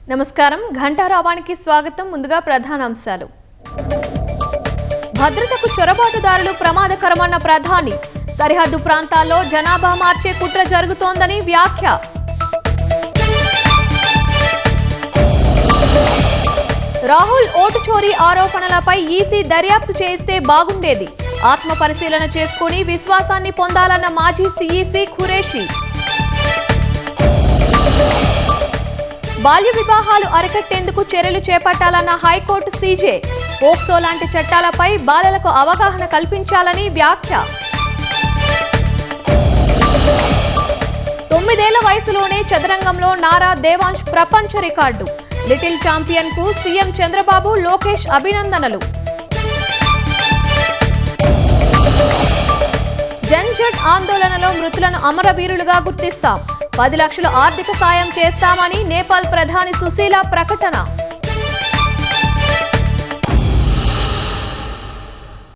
నమస్కారం ఘంటారావానికి స్వాగతం. ముందుగా ప్రధానాంశాలు. భద్రతకు చొరబాటుదారులు ప్రమాదకరమన్న ప్రధాని. సరిహద్దు ప్రాంతాల్లో జనాభా మార్చే కుట్ర జరుగుతోందని వ్యాఖ్య. రాహుల్ ఓటు చోరీ ఆరోపణలపై ఈసీ దర్యాప్తు చేస్తే బాగుండేది. ఆత్మ పరిశీలన చేసుకుని విశ్వాసాన్ని పొందాలన్న మాజీ సీఈసీ ఖురేషీ. బాల్య వివాహాలు అరికట్టేందుకు చర్యలు చేపట్టాలన్న హైకోర్టు సీజే. పోక్సో లాంటి చట్టాలపై బాలలకు అవగాహన కల్పించాలని వ్యాఖ్య. 9 ఏళ్ల వయసులోనే చదరంగంలో నారా దేవాంశ్ ప్రపంచ రికార్డు. లిటిల్ ఛాంపియన్ కు సీఎం చంద్రబాబు, లోకేష్ అభినందనలు. జన్జట్ ఆందోళనలో మృతులను అమరవీరులుగా గుర్తిస్తాం. 10 లక్షల ఆర్థిక సాయం చేస్తామని నేపాల్ ప్రధాని సుశీల ప్రకటన.